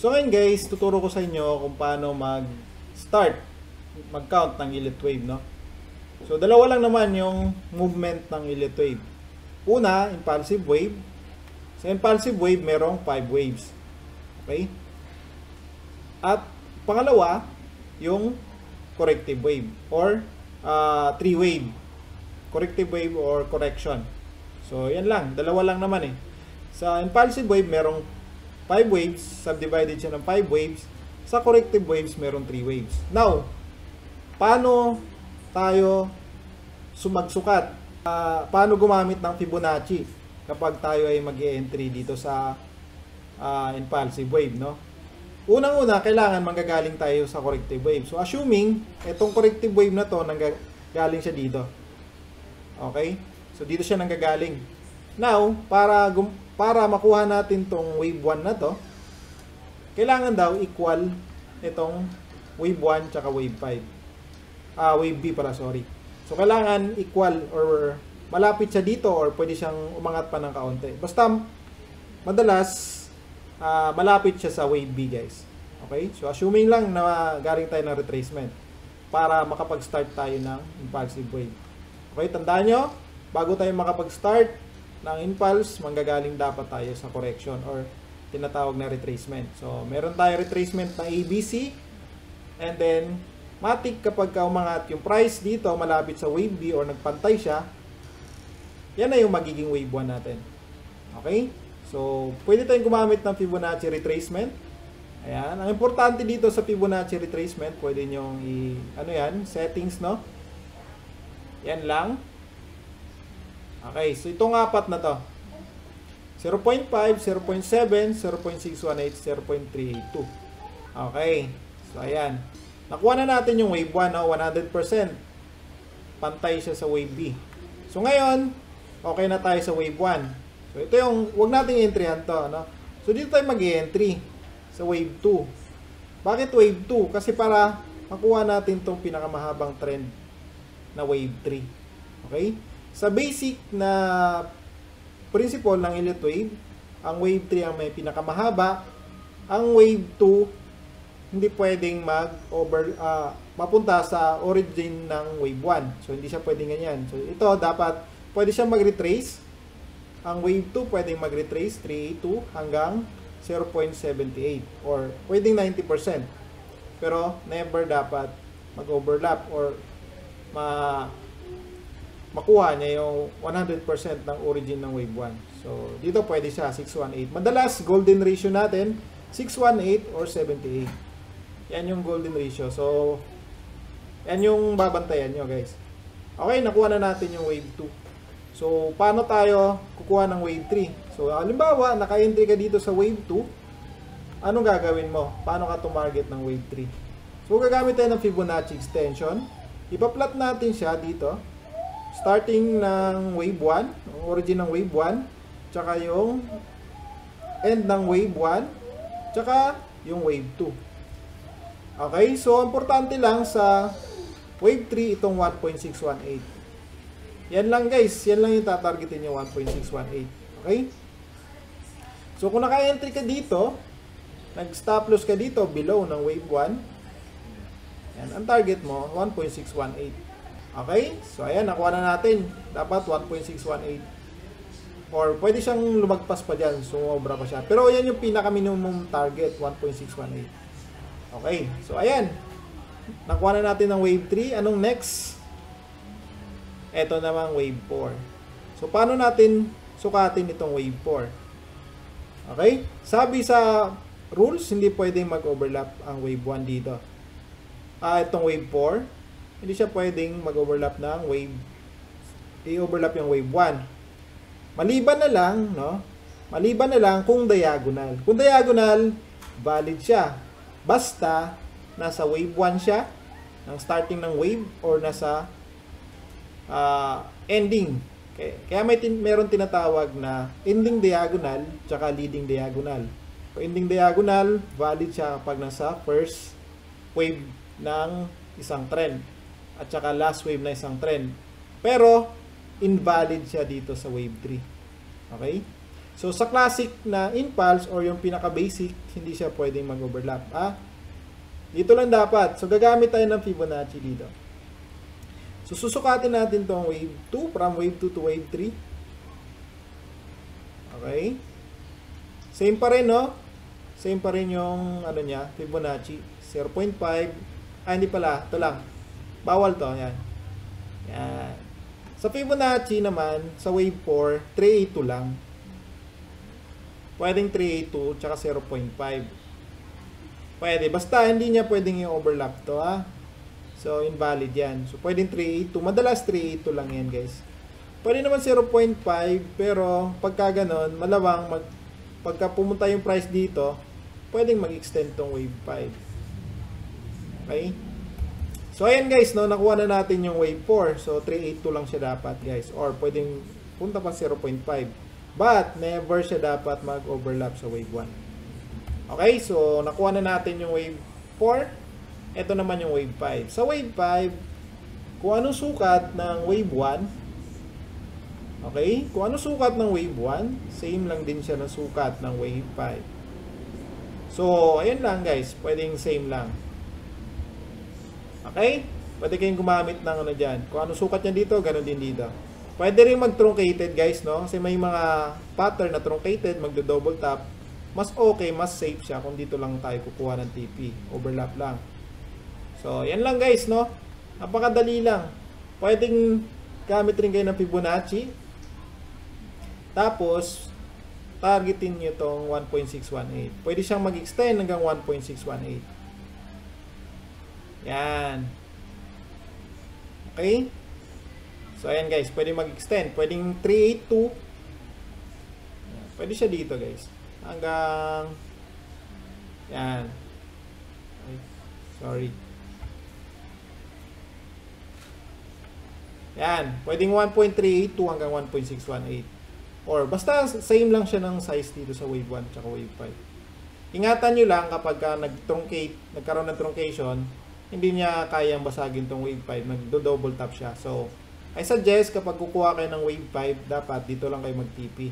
So ngayon guys, tuturo ko sa inyo kung paano mag-count ng elite wave, no? So dalawa lang naman yung movement ng elite wave. Una, impulsive wave. Sa impulsive wave, merong 5 waves. Okay? At pangalawa, yung corrective wave or 3 wave. Corrective wave or correction. So yan lang, dalawa lang naman eh. Sa impulsive wave, merong 5 waves, subdivided siya ng 5 waves. Sa corrective waves, meron 3 waves. Now, paano tayo sumagsukat? Paano gumamit ng Fibonacci kapag tayo ay mag-e-entry dito sa impulsive wave, no? Unang-una, kailangan manggagaling tayo sa corrective wave. So, assuming, itong corrective wave na to, nanggagaling siya dito. Okay? So, dito siya nanggagaling. Now, para makuha natin tong wave 1 na to, kailangan daw equal itong wave 1 tsaka wave 5. Wave B para, sorry. So, kailangan equal or malapit siya dito or pwede siyang umangat pa ng kaunti. Basta, madalas, malapit siya sa wave B, guys. Okay? So, assuming lang na galing tayo ng retracement para makapag-start tayo ng impulsive wave. Okay? Tandaan nyo, bago tayo makapag-start ng impulse, manggagaling dapat tayo sa correction or tinatawag na retracement. So, meron tayo retracement na ABC, and then matik kapag umangat yung price dito malapit sa wave B or nagpantay siya, yan na yung magiging wave 1 natin. Okay? So, pwede tayong gumamit ng Fibonacci retracement. Ayan. Ang importante dito sa Fibonacci retracement, pwede nyong settings, no? Yan lang. Okay, so itong apat na to. 0.5, 0.7, 0.618, 0.382. Okay. So, ayan. Nakuha na natin yung wave 1, no? 100%. Pantay siya sa wave B. So, ngayon, okay na tayo sa wave 1. So, ito yung, huwag natin i-entryhan to, no? So, dito tayo mag-i-entry sa wave 2. Bakit wave 2? Kasi para makuha natin itong pinakamahabang trend na wave 3. Okay? Sa basic na principle ng elite wave, ang wave 3 ang may pinakamahaba. Ang wave 2, hindi pwedeng mapunta sa origin ng wave 1. So, hindi siya pwedeng ganyan. So, ito dapat, pwede siya mag-retrace. Ang wave 2 pwedeng mag-retrace 382 hanggang 0.78 or pwedeng 90%. Pero never dapat mag-overlap or makuha niya yung 100% ng origin ng wave 1. So, dito pwede siya 618. Madalas, golden ratio natin, 618 or 78. Yan yung golden ratio. So, yan yung babantayan nyo, guys. Okay, nakuha na natin yung wave 2. So, paano tayo kukuha ng wave 3? So, halimbawa, naka-entry ka dito sa wave 2. Anong gagawin mo? Paano ka tumarget ng wave 3? So, gagamit tayo ng Fibonacci extension. Ipa-plot natin siya dito. Starting ng wave 1, ang origin ng wave 1, tsaka yung end ng wave 1, tsaka yung wave 2. Okay? So, importante lang sa wave 3 itong 1.618. Yan lang, guys. Yan lang yung tatargetin nyo, 1.618. Okay? So, kung naka-entry ka dito, nag-stop loss ka dito below ng wave 1, yan, ang target mo, 1.618. Okay? So, ayan, nakuha na natin. Dapat 1.618. Or, pwede siyang lumagpas pa dyan. Sumobra pa siya. Pero, ayan yung pinaka-minimum target, 1.618. Okay? So, ayan. Nakuha na natin ng wave 3. Anong next? Ito namang wave 4. So, paano natin sukatin itong wave 4? Okay? Sabi sa rules, hindi pwedeng mag-overlap ang wave 1 dito. Itong wave 4. Hindi siya pwedeng mag-overlap ng wave, i-overlap yung wave 1. Maliban na lang, no? Maliban na lang kung diagonal. Kung diagonal, valid siya. Basta, nasa wave 1 siya, ng starting ng wave, or nasa ending. Okay. Kaya meron tinatawag na ending diagonal, tsaka leading diagonal. So, ending diagonal, valid siya kapag nasa first wave ng isang trend. At saka last wave na isang trend. Pero, invalid siya dito sa wave 3. Okay? So, sa classic na impulse or yung pinaka-basic, hindi siya pwedeng mag-overlap. Dito lang dapat. So, gagamit tayo ng Fibonacci dito. So, susukatin natin tong wave 2 from wave 2 to wave 3. Okay. Same pa rin, no? Same pa rin yung ano niya, Fibonacci. 0.5. Hindi pala. Ito lang. Bawal to. Yan. Yan. Sa Fibonacci naman, sa wave 4, 382 lang. Pwedeng 382 tsaka 0.5. Pwede. Basta hindi niya pwedeng i-overlap to, ha? So, invalid yan. So, pwedeng 382. Madalas 382 lang yan, guys. Pwede naman 0.5, pero pagka ganon, malawang pagka pumunta yung price dito, pwedeng mag-extend tong wave 5. Okay? So, ayan guys, no, nakuha na natin yung wave 4. So, 382 lang siya dapat, guys. Or, pwedeng punta pa 0.5. But, never siya dapat mag-overlap sa wave 1. Okay? So, nakuha na natin yung wave 4. Ito naman yung wave 5. Sa wave 5, kung anong sukat ng wave 1, okay? Kung anong sukat ng wave 1, same lang din siya ng sukat ng wave 5. So, ayan lang guys. Pwedeng same lang. Okay? Pwede kayong gumamit ng ano dyan. Kung anong sukat niya dito, ganun din dito. Pwede rin mag-truncated guys, no? Kasi may mga pattern na truncated, magdo-double tap. Mas okay, mas safe siya kung dito lang tayo kukuha ng TP. Overlap lang. So, yan lang guys, no? Napakadali lang. Pwedeng gamit rin kayo ng Fibonacci. Tapos, targetin nyo itong 1.618. Pwede siyang mag-extend hanggang 1.618. Yan. Okay? So, ayan guys. Pwede mag-extend. Pwedeng 382. Pwede siya dito guys. Hanggang yan. Okay. Sorry. Yan, pwedeng 1.382 hanggang 1.618. Or basta same lang siya ng size dito sa wave 1 at wave 5. Ingatan nyo lang kapag nagkaroon ng truncation, hindi niya kayang basagin tong wave 5, nagdo-double tap siya. So, I suggest kapag kukuha kayo ng wave 5, dapat dito lang kayo mag-TP.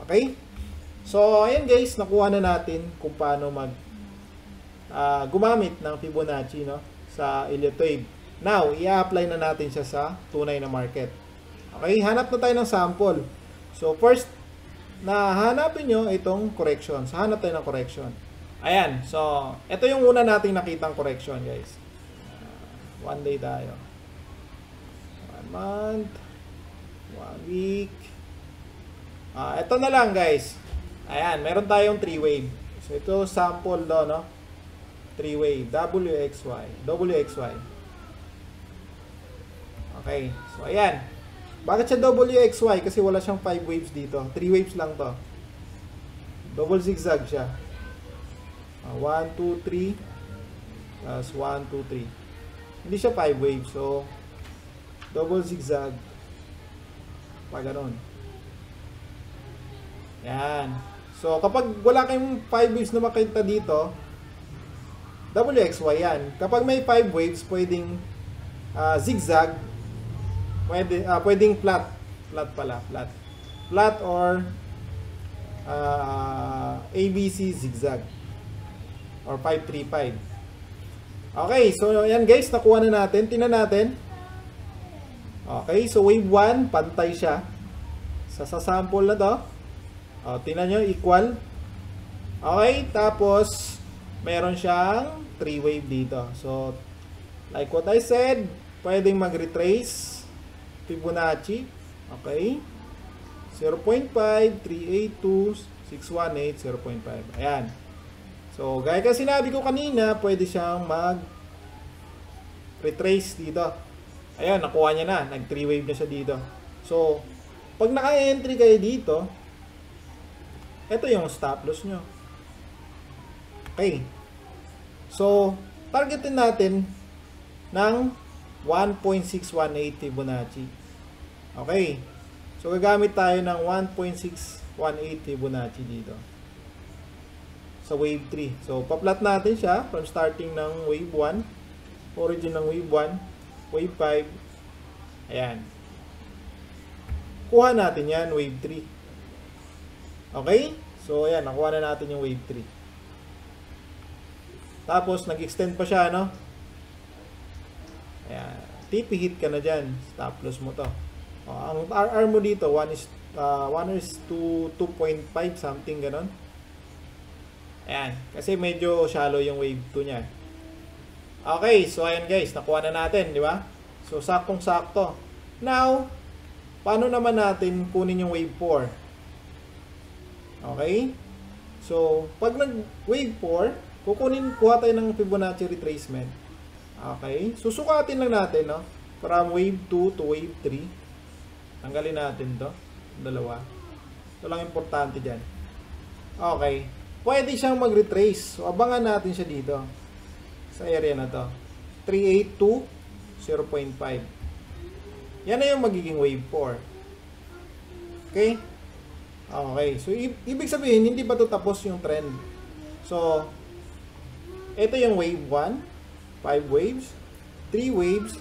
Okay? So, ayan guys, nakuha na natin kung paano gumamit ng Fibonacci, no, sa Elliott Wave. Now, i-apply na natin siya sa tunay na market. Okay, hanap na tayo ng sample. So, first, hanapin nyo itong correction. So, hanap tayo ng correction. Ayan, so, ito yung una nating nakitang correction, guys. One day tayo. 1 month. 1 week. Ito na lang, guys. Ayan, meron tayong 3-wave. So, ito sample do, no? 3-wave. WXY. WXY. Okay, so ayan. Bakit siya WXY? Kasi wala siyang 5 waves dito. 3 waves lang to. Double zigzag siya. 1, 2, 3. Plus 1, 2, 3. Hindi siya 5 waves. So, double zigzag. Pa ganon. Yan. So, kapag wala kayong 5 waves na makita dito, WXY yan. Kapag may 5 waves, pwedeng zigzag. Pwedeng flat or ABC zigzag or 535. Okay, so yan guys, nakuha na natin. Tingnan natin. Okay, so wave 1 pantay siya sa sample na to. Tingnan nyo, equal. Okay, tapos meron siyang 3 wave dito. So like what I said, pwedeng mag-retrace Fibonacci. Okay. 0.5, 382, 618, 0.5. Ayan. So, gaya ka sinabi ko kanina, pwede siyang mag-retrace dito. Ayan, nakuha niya na. Nag-3 wave na siya dito. So, pag naka-entry kayo dito, ito yung stop loss nyo. Okay. So, targetin natin ng 1.618 Fibonacci. Okay. So, gagamit tayo ng 1.618 Fibonacci dito. Sa wave 3. So, pa-plot natin siya from starting ng wave 1. Origin ng wave 1. Wave 5. Ayan. Kuha natin yan, wave 3. Okay? So, ayan, nakuha na natin yung wave 3. Tapos, nag-extend pa siya, no? Ayan. TP hit ka na dyan. Stop loss mo to. Ang RR mo dito, 1 is to 2.5, something ganon. Ayan. Kasi medyo shallow yung wave 2 niya. Okay, so ayan guys, nakuha na natin, di ba? So, saktong-sakto. Now, paano naman natin kunin yung wave 4? Okay? So, pag nag-wave 4, kuha tayo ng Fibonacci retracement. Okay? Susukatin lang natin, no? From wave 2 to wave 3. Tanggalin natin to. Dalawa. Ito lang importante dyan. Okay. Pwede siyang mag-retrace. So, abangan natin siya dito. Sa area na to. 3.8 to 0.5. Yan na yung magiging wave 4. Okay? Okay. So, ibig sabihin, hindi pa to tapos yung trend. So, ito yung wave 1. 5 waves. 3 waves.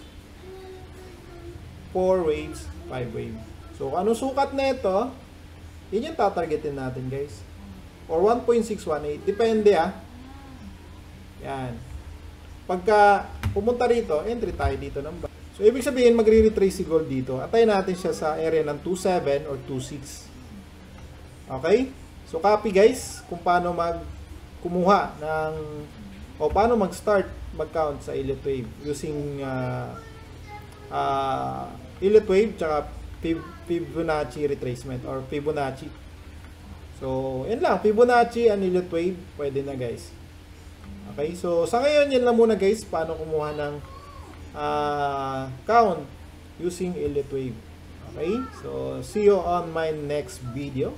4 waves. 5 waves. So, anong sukat na ito? Yun yung tatargetin natin, guys. Or 1.618. Depende, Yan. Pagka pumunta rito, entry tayo dito ng buy. So, ibig sabihin, magre-retrace si gold dito. Atay natin siya sa area ng 2.7 or 2.6. Okay? So, copy, guys, kung paano kumuha ng o paano mag-start mag-count sa Elliott Wave using Elliott Wave tsaka Fibonacci retracement or Fibonacci. So, yan lang. Fibonacci and Elliott Wave, pwede na guys. Okay, so sa ngayon yan lang muna guys, paano kumuha ng count using Elliott Wave. Okay, so see you on my next video.